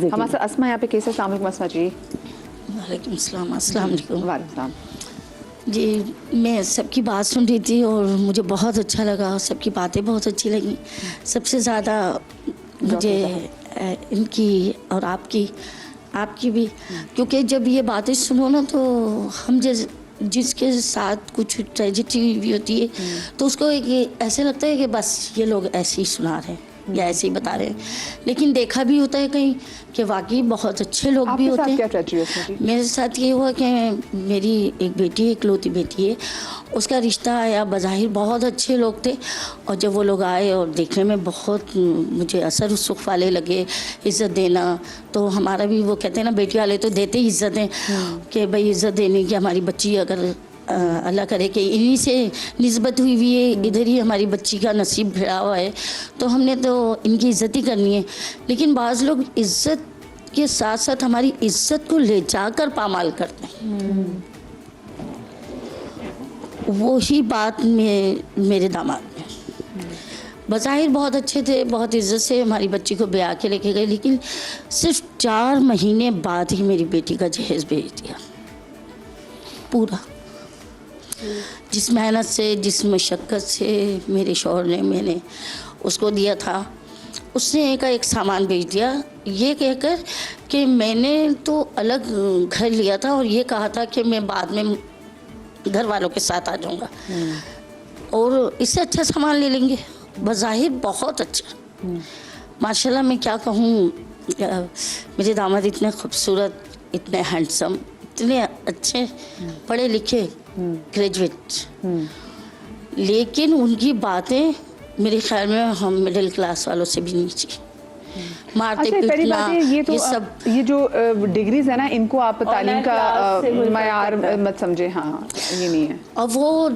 हमारे साथ अस्मा यहाँ पे केस है। अस्सलाम वालेकुम अस्मा जी। वालेकुम सलाम। अस्सलाम वालेकुम। वालेकुम। जी, मैं सबकी बात सुन रही थी और मुझे बहुत अच्छा लगा, सबकी बातें बहुत अच्छी लगी। सबसे ज़्यादा मुझे इनकी और आपकी भी, क्योंकि जब ये बातें सुनो ना तो हम जिसके साथ कुछ ट्रेजेडी भी होती है तो उसको एक ऐसे लगता है कि बस ये लोग ऐसे ही सुना रहे हैं या ऐसे ही बता रहे हैं, लेकिन देखा भी होता है कहीं कि वाकई बहुत अच्छे लोग भी होते हैं। क्या ट्रेजेडी है उसमें जी? मेरे साथ ये हुआ कि मेरी एक बेटी है, इकलौती बेटी है, उसका रिश्ता आया। बज़ाहिर बहुत अच्छे लोग थे और जब वो लोग आए और देखने में बहुत मुझे असर सुख वाले लगे, इज़्ज़त देना, तो हमारा भी वो कहते हैं ना, बेटी वाले तो देते ही इज़्ज़त हैं कि भाई इज़्ज़त देने की हमारी बच्ची अगर अल्लाह करे कि इन्हीं से निस्बत हुई हुई है, इधर ही हमारी बच्ची का नसीब भिड़ा हुआ है, तो हमने तो इनकी इज़्ज़त ही करनी है। लेकिन बाज़ लोग इज़्ज़त के साथ साथ हमारी इज़्ज़त को ले जाकर पामाल करते हैं। वो ही बात में मेरे दामाद में बज़ाहिर बहुत अच्छे थे, बहुत इज़्ज़त से हमारी बच्ची को ब्याह के लेके गए, लेकिन सिर्फ 4 महीने बाद ही मेरी बेटी का जहेज़ भेज दिया पूरा। जिस मेहनत से, जिस मशक्क़त से मेरे शौहर ने मैंने उसको दिया था, उसने एक सामान भेज दिया ये कहकर कि मैंने तो अलग घर लिया था और ये कहा था कि मैं बाद में घर वालों के साथ आ जाऊंगा और इससे अच्छा सामान ले लेंगे। बज़ाहिर बहुत अच्छा, माशाल्लाह मैं क्या कहूँ, मेरे दामाद इतने खूबसूरत, इतने हैंडसम, इतने अच्छे, पढ़े लिखे, ग्रेजुएट, लेकिन उनकी बातें मेरे ख्याल में हम मिडिल क्लास वालों से भी नीचे। मारते पीटना, ये सब, ये जो डिग्रीज है ना, इनको आप तालीम का मयार मत समझे। हाँ, ये नहीं है। और वो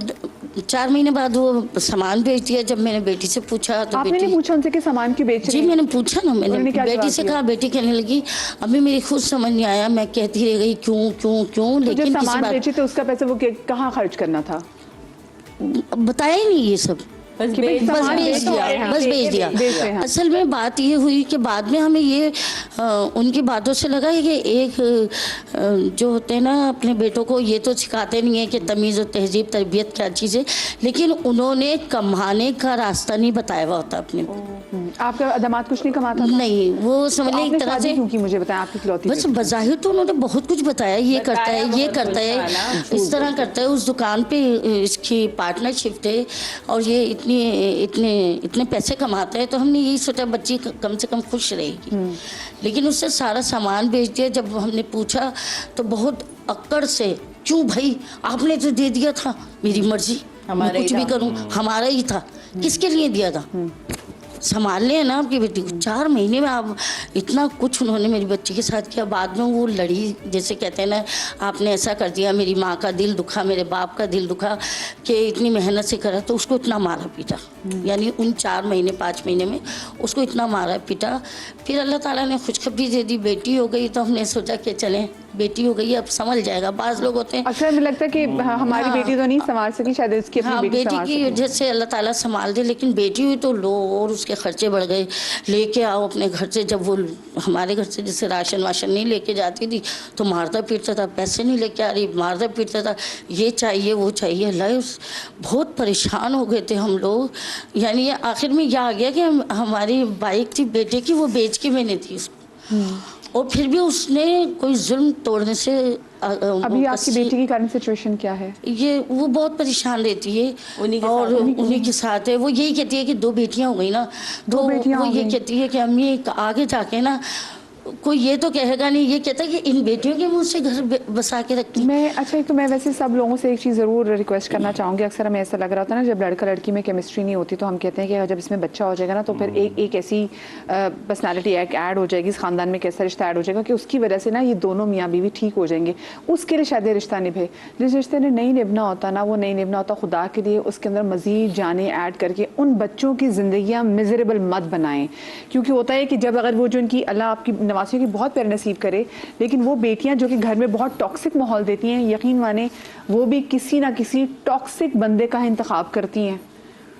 4 महीने बाद वो सामान भेज दिया। जब मैंने बेटी से पूछा तो आपने नहीं पूछा उनसे कि सामान क्यों बेच रही जी, मैंने पूछा ना, मैंने बेटी से कहा, बेटी कहने लगी अभी मेरी खुद समझ नहीं आया, मैं कहती रह गई क्यों क्यों क्यों, तो लेकिन जब सामान बेचे तो उसका पैसा वो कहाँ खर्च करना था? बताया ही नहीं ये सब, बस भेज दिया। असल में बात ये हुई कि बाद में हमें ये उनकी बातों से लगा है कि एक जो होते हैं ना अपने बेटों को ये तो सिखाते नहीं है कि तमीज़ और तहजीब तरबियत क्या चीज़ है, लेकिन उन्होंने कमाने का रास्ता नहीं बताया हुआ होता अपने। आपका दामाद कुछ नहीं कमाता? नहीं, वो समझ लें एक तरह से, क्योंकि मुझे बताया आपकी इकलौती बस बज़ाहिर तो उन्होंने बहुत कुछ बताया, ये करता है, ये करता है, इस तरह करता है, उस दुकान पे इसकी पार्टनरशिप थे और ये इतने पैसे कमाते हैं, तो हमने यही सोचा बच्ची कम से कम खुश रहेगी। लेकिन उससे सारा सामान बेच दिया। जब हमने पूछा तो बहुत अक्कड़ से, क्यों भाई आपने तो दे दिया था, मेरी मर्जी, मैं कुछ भी करूं, हमारा ही था, किसके लिए दिया था, संभाल लें ना आपकी बेटी को। 4 महीने में आप इतना कुछ उन्होंने मेरी बच्ची के साथ किया। बाद में वो लड़ी, जैसे कहते हैं ना, आपने ऐसा कर दिया, मेरी माँ का दिल दुखा, मेरे बाप का दिल दुखा कि इतनी मेहनत से करा तो उसको इतना मारा पीटा, यानी उन 4 महीने 5 महीने में उसको इतना मारा पीटा। फिर अल्लाह ताला ने खुशखबरी दे दी, बेटी हो गई, तो हमने सोचा कि चलें बेटी हो गई अब संभल जाएगा। बाज़ लोग होते हैं, अच्छा मुझे लगता है कि हमारी बेटी तो नहीं संभाल सकी, शायद उसकी अपनी बेटी की वजह से अल्लाह ताला संभाल दे, लेकिन बेटी हुई तो लो और उसके खर्चे बढ़ गए। लेके आओ अपने घर से, जब वो हमारे घर से जैसे राशन वाशन नहीं लेके जाती थी तो मारता पीटता था, पैसे नहीं लेके आ रही, मारता पीटता था, ये चाहिए वो चाहिए। अल्लाह, बहुत परेशान हो गए थे हम लोग। यानी आखिर में यह आ गया कि हमारी बाइक थी बेटे की, वो बेच के मैंने थी उसको, और फिर भी उसने कोई जुल्म तोड़ने से अभी आपकी बेटी की करंट सिचुएशन क्या है? ये वो बहुत परेशान रहती है और उन्हीं के साथ है। वो यही कहती है कि 2 बेटियां हो गई ना, तो वो ये कहती है कि अम्मी आगे जाके ना कोई ये तो कहेगा नहीं, ये कहता है कि इन बेटियों के मुँह से घर बसा के रखती मैं। अच्छा, तो मैं वैसे सब लोगों से एक चीज़ ज़रूर रिक्वेस्ट करना चाहूँगी। अक्सर हमें ऐसा लग रहा होता है ना, जब लड़का लड़की में केमिस्ट्री नहीं होती तो हम कहते हैं कि जब इसमें बच्चा हो जाएगा ना तो फिर एक ऐसी पर्सनैलिटी ऐड हो जाएगी, इस ख़ानदान में कैसा रिश्ता ऐड हो जाएगा कि उसकी वजह से ना ये दोनों मियाँ बीवी ठीक हो जाएंगे। उसके लिए शायद रिश्ता निभे, जिस रिश्ते ने नहीं निभना होता ना, वो नहीं निभना होता। खुदा के लिए उसके अंदर मज़ीद जाने ऐड करके उन बच्चों की ज़िंदगियाँ मिजरेबल मत बनाएं, क्योंकि होता है कि जब अगर वो जो इनकी अल्लाह आपकी नवासियों की बहुत प्यार नसीब करे, लेकिन वो बेटियां जो कि घर में बहुत टॉक्सिक माहौल देती हैं, यकीन माने वो भी किसी ना किसी टॉक्सिक बंदे का इंतखाब करती हैं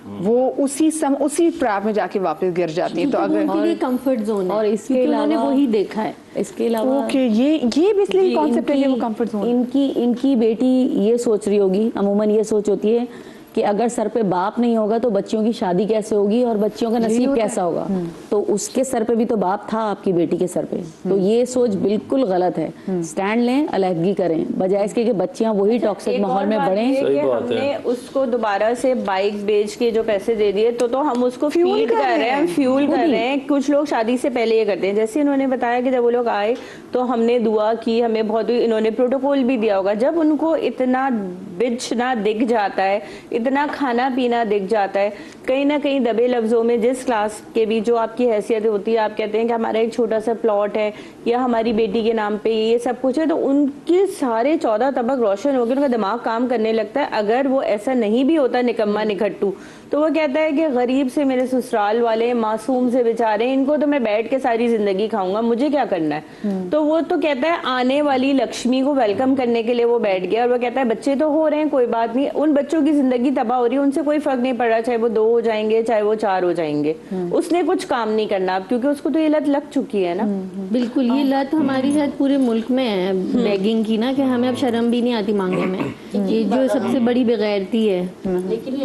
वो उसी ट्रैप में जाके वापस गिर जाती हैं। तो अगर उनके लिए कंफर्ट जोन है, और इसके क्योंकि उन्होंने अलावा वही देखा है। इसके अलावा ओके, ये बेसिकली कॉन्सेप्ट है, ये वो कंफर्ट जोन। इनकी बेटी ये सोच रही होगी, अमूमन ये सोच होती है कि अगर सर पे बाप नहीं होगा तो बच्चियों की शादी कैसे होगी और बच्चियों का नसीब कैसा होगा। तो उसके सर पे भी तो बाप था आपकी बेटी के सर पे। तो ये सोच बिल्कुल गलत है। स्टैंड लें, अलहदगी करें, बजाय इसके कि बच्चियां वही टॉक्सिक माहौल में बढ़ें। हमने उसको दोबारा से बाइक बेच के जो पैसे दे दिए तो हम उसको फीड कर रहे हैं, फ्यूल कर रहे हैं। कुछ लोग शादी से पहले ये करते हैं, जैसे इन्होंने बताया कि जब वो लोग आए तो हमने दुआ की, हमें बहुत, इन्होंने प्रोटोकॉल भी दिया होगा। जब उनको इतना बिछना दिख जाता है, इतना खाना पीना दिख जाता है, कहीं ना कहीं दबे लफ्जों में जिस क्लास के भी जो आपकी हैसियत होती है, आप कहते हैं कि हमारा एक छोटा सा प्लॉट है या हमारी बेटी के नाम पे ये सब कुछ है, तो उनके सारे 14 तबक रोशन हो गए, उनका दिमाग काम करने लगता है। अगर वो ऐसा नहीं भी होता निकम्मा निखट्टू, तो वो कहता है कि गरीब से मेरे ससुराल वाले, मासूम से बेचारे, इनको तो मैं बैठ के सारी जिंदगी खाऊंगा, मुझे क्या करना है। तो वो तो कहता है आने वाली लक्ष्मी को वेलकम करने के लिए वो बैठ गया, और वो कहता है बच्चे तो हो रहे हैं, कोई बात नहीं, उन बच्चों की जिंदगी तबाह हो रही है, उनसे कोई फर्क नहीं पड़ रहा, चाहे वो 2 हो जाएंगे चाहे वो 4 हो जाएंगे। उसने कुछ काम नहीं करना अब, क्योंकि उसको तो ये लत लग चुकी है ना। बिल्कुल, ये लत हमारी शायद पूरे मुल्क में है बेगिंग की ना, कि हमें अब शर्म भी नहीं आती मांगने में। ये जो सबसे बड़ी बेगैरती है। लेकिन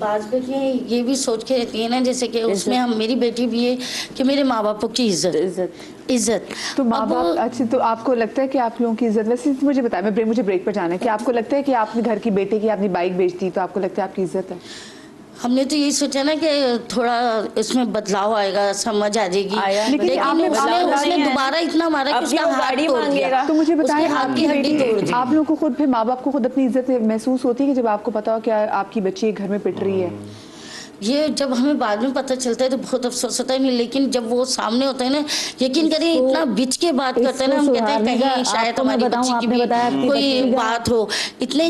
बाज बेटियां ये भी सोच के रहती है ना, जैसे कि उसमें हम, मेरी बेटी भी है कि मेरे माँ बापों की इज्जत। तो माँ बाप, अच्छा, तो आपको लगता है कि आप लोगों की इज्जत, वैसे मुझे बताया, मुझे ब्रेक पर जाना है, कि आपको लगता है कि आपने घर की बेटे की अपनी बाइक बेच दी तो आपको लगता है आपकी इज्जत है? हमने तो यही सोचा ना कि थोड़ा इसमें बदलाव आएगा, समझ आ जाएगी, लेकिन उसने दोबारा इतना मारा कि उसका हाथ तोड़ दिया। तो मुझे बताएं, आपकी हड्डी तोड़ दी। आप लोगों को खुद, फिर माँ बाप को खुद अपनी इज्जत महसूस होती है कि जब आपको पता हो कि आपकी बच्ची घर में पिट रही है? ये जब हमें बाद में पता चलता है तो बहुत अफसोस होता है, लेकिन जब वो सामने होता है ना, यकीन करिए इतना बिच के बात करते हैं ना, हम कहते हैं कहीं शायद हमारी बच्ची की भी कोई बात हो, इतने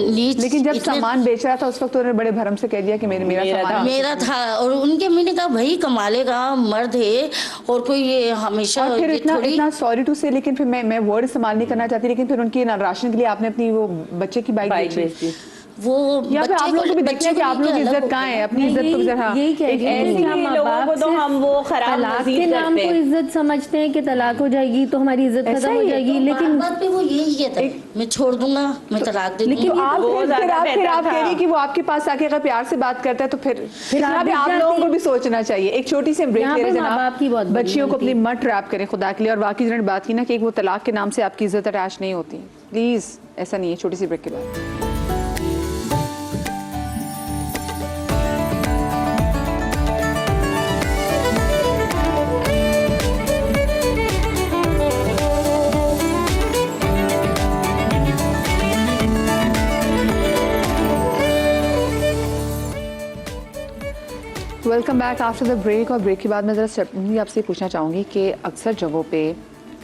नीच। लेकिन जब सामान बेच रहा था उस वक्त उन्होंने बड़े भरम से कह दिया कि मेरा था, और उनके मैंने कहा भाई कमालेगा, मर्द है, और कोई ये हमेशा फिर इतना सॉरी टू से, लेकिन फिर मैं वर्ड इस्तेमाल नहीं करना चाहती, लेकिन फिर उनकी राशन के लिए आपने अपनी वो बच्चे की बाइक बेच दी। वो या फिर आप लोग को भी देखते हैं कि आप लोग की इज्जत कहाँ है, अपनी इज्जत को जरा, यही लोगों को तो हम वो खराब तलाक के नाम को इज्जत समझते हैं कि तलाक हो जाएगी तो हमारी इज्जत खत्म हो जाएगी, लेकिन बात पे वो यही कहता है मैं छोड़ दूंगा, मैं तलाक दे दूंगा। लेकिन आप कह रही कि वो आपके पास आके अगर प्यार से बात करता है तो फिर आप लोगों को भी सोचना चाहिए। एक छोटी सी ब्रेक ले रहे जनाब, बच्चियों को अपनी मत ट्रैप करें खुदा के लिए। और बाकी जिन्होंने बात की ना कि वो तलाक के नाम से आपकी इज्जत अटैच नहीं होती, प्लीज ऐसा नहीं है। छोटी सी ब्रेक के बाद welcome back after the break. और ब्रेक के बाद मैं ज़रा आपसे पूछना चाहूँगी कि अक्सर जगहों पे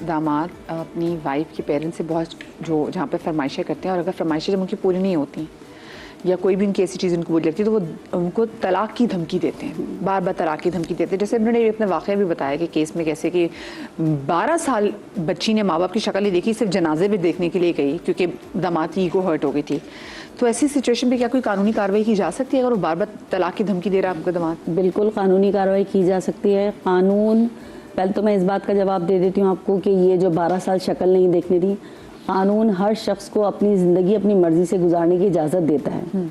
दामाद अपनी वाइफ के पेरेंट्स से बहुत जहाँ पे फरमाइशें करते हैं, और अगर फरमाइशें जब उनकी पूरी नहीं होती या कोई भी उनकी ऐसी चीज़ उनको बुरी लगती है तो वो उनको तलाक की धमकी देते हैं, बार बार तलाक की धमकी देते हैं। जैसे उन्होंने अपना वाक़या भी बताया कि केस में कैसे कि 12 साल बच्ची ने माँ बाप की शक्ल नहीं देखी, सिर्फ जनाजे भी देखने के लिए गई क्योंकि दामाद की ईगो हर्ट हो गई थी। तो ऐसी सिचुएशन पे क्या कोई कानूनी कार्रवाई की जा सकती है अगर वो बार बार तलाक की धमकी दे रहा है आपका दामाद? बिल्कुल कानूनी कार्रवाई की जा सकती है। कानून, पहले तो मैं इस बात का जवाब दे देती हूँ आपको कि ये जो 12 साल शक्ल नहीं देखने दी, कानून हर शख्स को अपनी ज़िंदगी अपनी मर्ज़ी से गुजारने की इजाज़त देता है।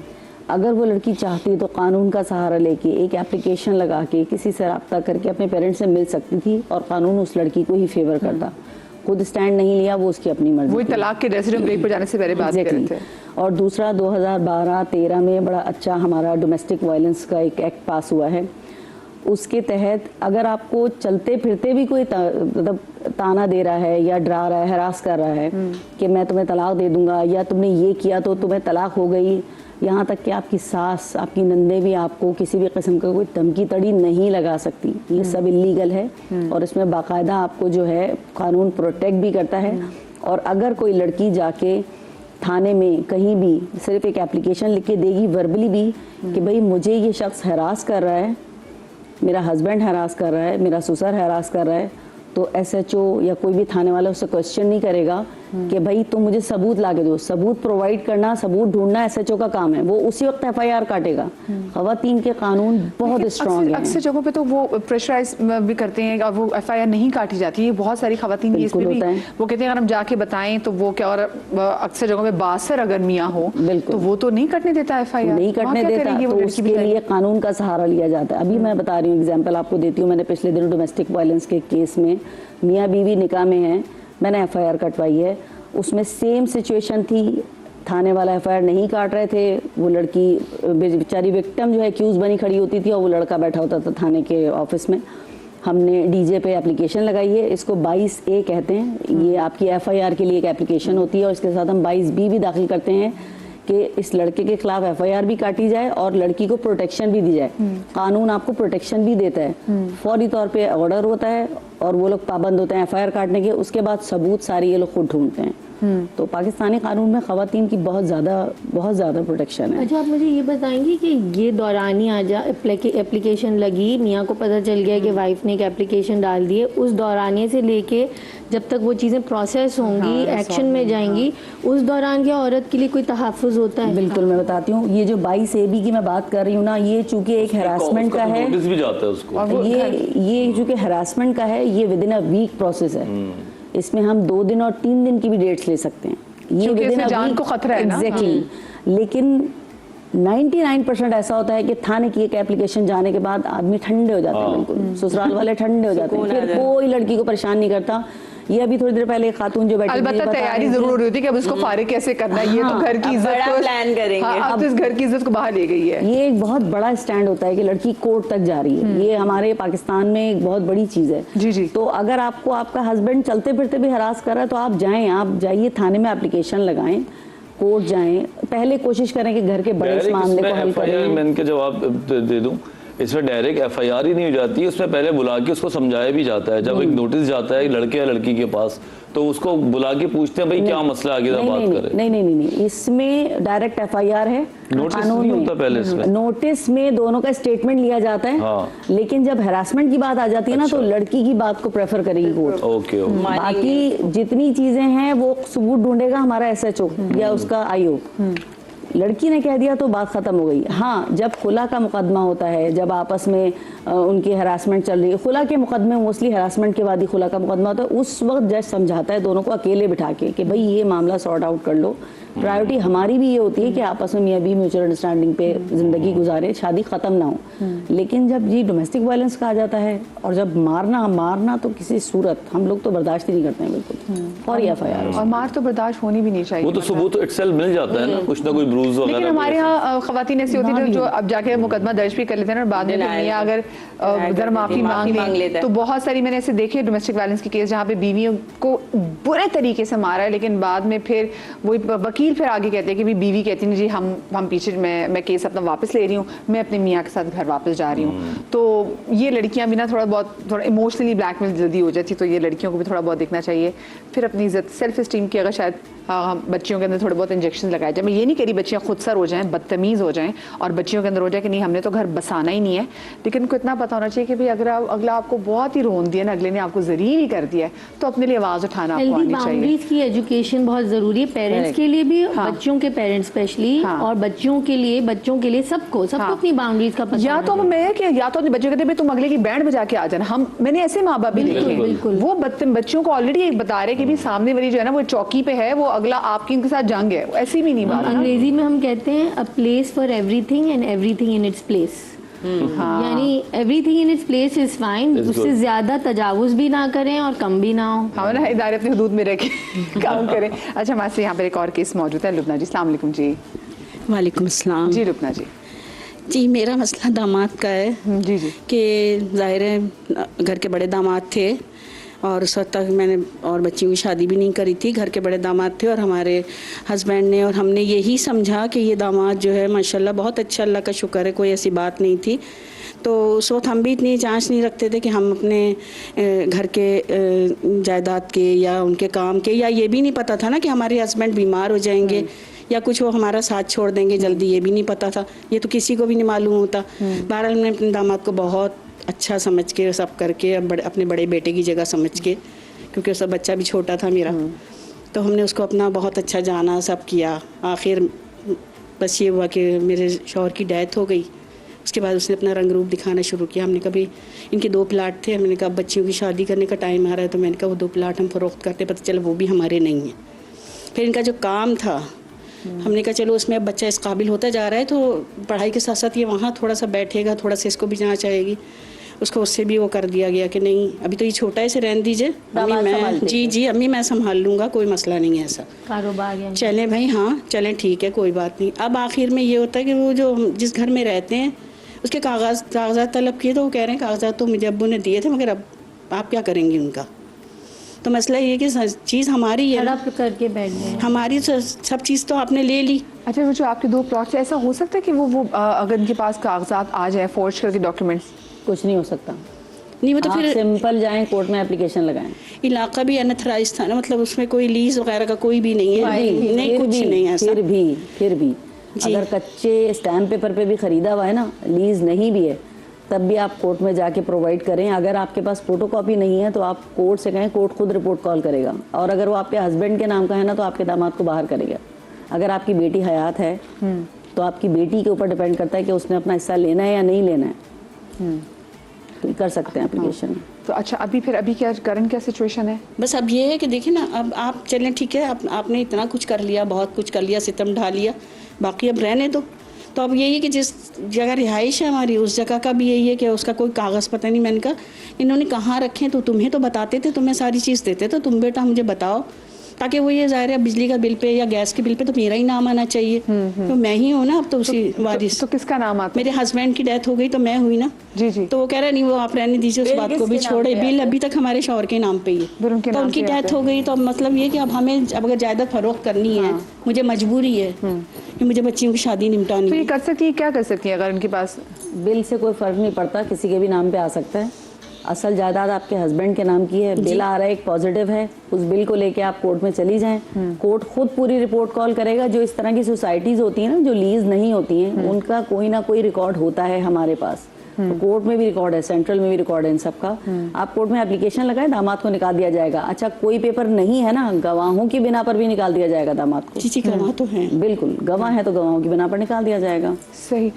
अगर वो लड़की चाहती तो कानून का सहारा लेके एक एप्लीकेशन लगा के किसी से रब्ता करके अपने पेरेंट्स से मिल सकती थी और कानून उस लड़की को ही फेवर करता। खुद स्टैंड नहीं लिया, वो उसकी अपनी मर्जी। वही तलाक के रेसिडेंट ब्रेक पर जाने से पहले बात कर रहे थे। और दूसरा 2012-13 में बड़ा अच्छा हमारा डोमेस्टिक वायलेंस का एक एक्ट पास हुआ है। उसके तहत अगर आपको चलते फिरते भी कोई मतलब ताना दे रहा है या डरा रहा है, हरास कर रहा है कि मैं तुम्हें तलाक दे दूंगा या तुमने ये किया तो तुम्हें तलाक हो गई, यहाँ तक कि आपकी सास, आपकी नंदे भी आपको किसी भी किस्म का कोई धमकी तड़ी नहीं लगा सकती। ये सब इलीगल है और इसमें बाकायदा आपको जो है कानून प्रोटेक्ट भी करता है। और अगर कोई लड़की जाके थाने में कहीं भी सिर्फ एक एप्लीकेशन लिख के देगी, वर्बली भी, कि भाई मुझे ये शख्स हरास कर रहा है, मेरा हस्बैंड हरास कर रहा है, मेरा ससुर हरास कर रहा है, तो SHO या कोई भी थाने वाला उससे क्वेश्चन नहीं करेगा कि भाई तुम मुझे सबूत ला के दो। सबूत प्रोवाइड करना, सबूत ढूंढना SHO का काम है, वो उसी वक्त FIR काटेगा। खवातीन के कानून बहुत स्ट्रॉन्ग है। अक्सर जगहों पे तो वो प्रेशराइज भी करते हैं और वो FIR नहीं काटी जाती है। बहुत सारी खवातीन की इसमें भी वो कहते हैं अगर हम जाके बताएं तो वो क्या, और अक्सर जगहों पे बासर अगर मियाँ हो तो वो तो नहीं कटने देता FIR, नहीं कटने देता, तो उसके लिए कानून का सहारा लिया जाता है। अभी मैं बता रही हूँ, एग्जाम्पल आपको देती हूँ। मैंने पिछले दिनों डोमेस्टिक वायलेंस के केस में मियाँ बीवी निकाह में हैं, मैंने FIR कटवाई है। उसमें सेम सिचुएशन थी, थाने वाला FIR नहीं काट रहे थे, वो लड़की बेचारी विक्टिम जो है एक्यूज बनी खड़ी होती थी और वो लड़का बैठा होता था थाने के ऑफिस में। हमने DJ पे एप्लीकेशन लगाई है, इसको 22A कहते हैं। ये आपकी FIR के लिए एक एप्लीकेशन होती है और इसके साथ हम 22B भी दाखिल करते हैं कि इस लड़के के खिलाफ FIR भी काटी जाए और लड़की को प्रोटेक्शन भी दी जाए। कानून आपको प्रोटेक्शन भी देता है, फौरी तौर पे ऑर्डर होता है और वो लोग पाबंद होते हैं FIR काटने के। उसके बाद सबूत सारे ये लोग खुद ढूंढते हैं। तो पाकिस्तानी कानून में खवातीन की बहुत ज़्यादा प्रोटेक्शन है। अच्छा, आप मुझे ये बताएंगे कि ये दौरानी एप्लीकेशन लगी, मियाँ को पता चल गया कि वाइफ ने एक एप्लीकेशन डाल दी है, उस दौरानिए से लेके जब तक वो चीज़ें प्रोसेस होंगी, एक्शन में जाएंगी, उस दौरान क्या औरत के लिए कोई तहफ़्फ़ुज़ होता है? बिल्कुल, मैं बताती हूँ। ये जो 22AB की मैं बात कर रही हूँ ना, ये चूंकि एक हरासमेंट का है, नोटिस भी जाता है उसको। ये चूंकि हरासमेंट का है, ये विदिन अ वीक प्रोसेस है। इसमें हम 2 दिन और 3 दिन की भी डेट्स ले सकते हैं। ये विदिन जान को खतरा है ना। एग्जैक्टली। लेकिन 99% ऐसा होता है कि थाने की एक एप्लीकेशन जाने के बाद आदमी ठंडे हो जाते हैं, बिल्कुल ससुराल वाले ठंडे हो जाते हैं, फिर कोई लड़की को परेशान नहीं करता। ये अभी थोड़ी देर पहले एक खातून जो बैठी, अलबत्ता तैयारी जरूर हो रही थी कि अब इसको फारिग कैसे करना है। ये तो घर की इज्जत बड़ा को प्लान करेंगे। हाँ, अब इस घर की इज्जत को बाहर ले गई है। ये एक बहुत बड़ा स्टैंड होता है कि लड़की कोर्ट तक जा रही है। ये हमारे पाकिस्तान में एक बहुत बड़ी चीज़ है। जी। तो अगर आपको आपका हस्बैंड चलते फिरते भी हरास कर रहा है तो आप जाइए थाने में एप्लीकेशन लगाएं, कोर्ट जाएं। पहले कोशिश करें कि घर के बड़े इस मामले को हल करें। मैं इनके जवाब दे दूं, इसमें डायरेक्ट FIR ही नहीं हो जाती है, उसमें पहले बुला के उसको समझाया भी जाता है। जब एक नोटिस जाता है लड़के या लड़की के पास तो उसको बुला के पूछते हैं भाई क्या मसला, आगे बात करें। नहीं, इसमें डायरेक्ट FIR है। नोटिस नहीं होता पहले इसमें। नोटिस में दोनों का स्टेटमेंट लिया जाता है। हाँ। लेकिन जब हरासमेंट की बात आ जाती है ना, तो लड़की की बात को प्रेफर करेगी कोर्ट। ओके। बाकी जितनी चीजें हैं वो सबूत ढूंढेगा हमारा SHO या उसका IO। लड़की ने कह दिया तो बात खत्म हो गई। हाँ, जब खुला का मुकदमा होता है, जब आपस में उनकी हरासमेंट चल रही है, खुला के मुकदमे मोस्टली हरासमेंट के बाद ही खुला का मुकदमा होता है, उस वक्त जज समझाता है दोनों को अकेले बिठा के कि भाई ये मामला सॉर्ट आउट कर लो। प्रायोरिटी हमारी भी ये होती है कि आपस में मियाँ बीवी म्यूचुअल अंडरस्टैंडिंग पे जिंदगी गुजारे, शादी खत्म ना हो। लेकिन जब ये डोमेस्टिक वायलेंस का आ जाता है और जब मारना तो किसी सूरत हम लोग तो बर्दाश्त ही नहीं करते हैं बिल्कुल। और FIR और मार तो बर्दाश्त होनी भी नहीं चाहिए। वो तो सबूत इटसेल्फ मिल जाता है ना, कुछ ना कुछ ब्रूज वगैरह। लेकिन हमारे यहाँ खवातीन ऐसी होती है जो अब जाके मुकदमा दर्ज भी कर लेते हैं और बाद में मियाँ अगर जरा माफी मांग ले, तो बहुत सारी मैंने ऐसे देखे डोमेस्टिक वायलेंस के केस जहाँ पे बीवियों को बुरे तरीके से मारा है, लेकिन बाद में फिर वो वकील फिर आगे कहते हैं कि बीवी कहती है जी हम पीछे मैं केस अपना वापस ले रही हूँ, मैं अपने मियाँ के साथ घर वापस जा रही हूँ। तो ये लड़कियाँ भी ना थोड़ा इमोशनली ब्लैकमेल जल्दी हो जाती, तो ये लड़कियों को भी थोड़ा बहुत देखना चाहिए। फिर अपनी इज्जत, सेल्फ स्टीम की अगर शायद बच्चियों के अंदर थोड़े बहुत इंजेक्शन लगाए जाए। मैं ये नहीं कह रही बच्चियाँ खुदसर हो जाएं, बदतमीज़ हो जाएं और बच्चियों के अंदर हो जाए कि नहीं हमने तो घर बसाना ही नहीं है, लेकिन उनको इतना पता होना चाहिए कि भाई अगर अगला आपको बहुत ही रोन दिया ना, अगले ने आपको जलील ही कर दिया है, तो अपने लिए आवाज़ उठाना आपको आनी चाहिए। बाउंड्रीज की एजुकेशन बहुत ज़रूरी है, पेरेंट्स के लिए भी, बच्चों के पेरेंट्स स्पेशली, और बच्चों के लिए सबको अपनी बाउंड्रीज का पता। या तो मैं कि या तो अपने बच्चों कहते तुम अगले की बैंड बजा के आ जाना। मैंने ऐसे माँ बाप भी देखे, वो बच्चों को ऑलरेडी बता रहे कि भी सामने वाली जो है ना वो चौकी पे है, वो अगला आपकी इनके साथ जंग है, ऐसी भी नहीं बात। अंग्रेजी में हम कहते हैं a place for everything and everything in its place. यानी everything in its place is fine, उससे ज्यादा तजावुज भी ना करें और कम भी ना हो। हाँ ना, इदारे अपनी हदूद में रह के काम करें। अच्छा, हमारे से यहाँ पर एक और केस मौजूद है। लुबना जी, अस्सलाम वालेकुम जी। वालेकुम अस्सलाम जी लुबना जी। जी, मेरा मसला दामाद का है। जी कि ज़ाहिर है घर के बड़े दामाद थे और उस वक्त तक मैंने और बच्चियों की शादी भी नहीं करी थी। घर के बड़े दामाद थे और हमारे हस्बैंड ने और हमने यही समझा कि ये दामाद जो है माशाल्लाह बहुत अच्छा, अल्लाह का शुक्र है, कोई ऐसी बात नहीं थी। तो उस वक्त हम भी इतनी जांच नहीं रखते थे कि हम अपने घर के जायदाद के या उनके काम के, या ये भी नहीं पता था ना कि हमारे हस्बैंड बीमार हो जाएंगे या कुछ वो हमारा साथ छोड़ देंगे जल्दी, ये भी नहीं पता था। ये तो किसी को भी नहीं मालूम होता। बहरहाल हमने अपने दामाद को बहुत अच्छा समझ के सब करके अपने बड़े बेटे की जगह समझ के, क्योंकि उसका बच्चा भी छोटा था मेरा, तो हमने उसको अपना बहुत अच्छा जाना, सब किया। आखिर बस ये हुआ कि मेरे शौहर की डेथ हो गई। उसके बाद उसने अपना रंग रूप दिखाना शुरू किया। हमने कभी, इनके 2 प्लाट थे, हमने कहा बच्चियों की शादी करने का टाइम आ रहा है, तो मैंने कहा वो 2 प्लाट हम फरोख्त करते, पता चला वो भी हमारे नहीं हैं। फिर इनका जो काम था, हमने कहा चलो उसमें अब बच्चा इस काबिल होता जा रहा है, तो पढ़ाई के साथ साथ ये वहाँ थोड़ा सा बैठेगा, थोड़ा सा इसको भी जाँच आएगी। उसको उससे भी वो कर दिया गया कि नहीं अभी तो ये छोटा है, इसे रहने दीजिए, अम्मी मैं जी अम्मी मैं संभाल लूँगा, कोई मसला नहीं है ऐसा। कारोबार या चलें भाई, हाँ चलें, ठीक है, कोई बात नहीं। अब आखिर में ये होता है कि वो जो जिस घर में रहते हैं उसके कागजात तलब किए, तो वो कह रहे हैं कागजात तो मुझे अब्बू ने दिए थे, मगर अब आप क्या करेंगी उनका। तो मसला ये है कि चीज़ हमारी है, हड़प करके बैठ गए। हमारी सब चीज़ तो आपने ले ली। अच्छा, वो जो आपके 2 प्लॉट्स है, ऐसा हो सकता है कि वो अगर इनके पास कागजात आ जाए फोर्ज करके डॉक्यूमेंट्स? कुछ नहीं हो सकता। नहीं वो तो आप फिर सिंपल जाएं कोर्ट में एप्लीकेशन लगाएं। इलाका भी अनथराइज था ना, मतलब उसमें कोई लीज वगैरह का कोई भी नहीं है, नहीं कुछ नहीं है ऐसा। फिर भी अगर कच्चे स्टैम्प पेपर पे भी खरीदा हुआ है ना, लीज नहीं भी है, तब भी आप कोर्ट में जाके प्रोवाइड करें। अगर आपके पास फोटोकॉपी नहीं है तो आप कोर्ट से कहें, कोर्ट खुद रिपोर्ट कॉल करेगा। और अगर वो आपके हस्बैंड के नाम का है ना, तो आपके दामाद को बाहर करेगा। अगर आपकी बेटी हयात है तो आपकी बेटी के ऊपर डिपेंड करता है कि उसने अपना हिस्सा लेना है या नहीं लेना है, तो कर सकते हैं एप्लीकेशन। तो अच्छा, अभी क्या करंट क्या सिचुएशन है? बस अब ये है कि देखिए ना, अब आप चलें ठीक है, आपने इतना कुछ कर लिया, बहुत कुछ कर लिया, सितम ढा लिया, बाकी अब रहने दो। तो अब यही है कि जिस जगह रिहाइश है हमारी, उस जगह का भी यही है कि उसका कोई कागज़ पता नहीं। मैंने कहा इन्होंने कहाँ रखे, तो तुम्हें तो बताते थे, तुम्हें सारी चीज़ देते, तो तुम बेटा मुझे बताओ, ताकि वो ये ज़ाहिर है बिजली का बिल पे या गैस के बिल पे तो मेरा ही नाम आना चाहिए। तो मैं ही हूँ ना अब तो उसी वारिस। तो किसका नाम आता है? मेरे हस्बैंड की डेथ हो गई तो मैं हुई ना। जी। तो वो कह रहा नहीं, वो आप रहने दीजिए, उस बात को भी छोड़े, बिल अभी तक हमारे शौहर के नाम पे ही फिर है। उनके तो नाम उनकी से डेथ हो गई, तो अब मतलब ये कि अब हमें अगर जायदाद फरोख्त करनी है, मुझे मजबूरी है कि मुझे बच्चियों की शादी निपटानी तो ये है। कर सकती है, क्या कर सकती है अगर इनके पास? बिल से कोई फर्क नहीं पड़ता, किसी के भी नाम पे आ सकता है। असल जायदाद आपके हस्बैंड के नाम की है, बिल आ रहा है एक पॉजिटिव है, उस बिल को लेके आप कोर्ट में चली जाएं। कोर्ट खुद पूरी रिपोर्ट कॉल करेगा। जो इस तरह की सोसाइटीज होती हैं ना, जो लीज नहीं होती हैं, उनका कोई ना कोई रिकॉर्ड होता है हमारे पास। तो कोर्ट में भी रिकॉर्ड है, सेंट्रल में भी रिकॉर्ड है इन सबका। आप कोर्ट में एप्लीकेशन लगाएं, दामाद को निकाल दिया जाएगा। अच्छा, कोई पेपर नहीं है ना, गवाहों की बिना पर भी निकाल दिया जाएगा दामाद को। जी गवाह तो हैं, बिल्कुल गवाह है तो गवाहों की बिना पर निकाल दिया जाएगा। सही।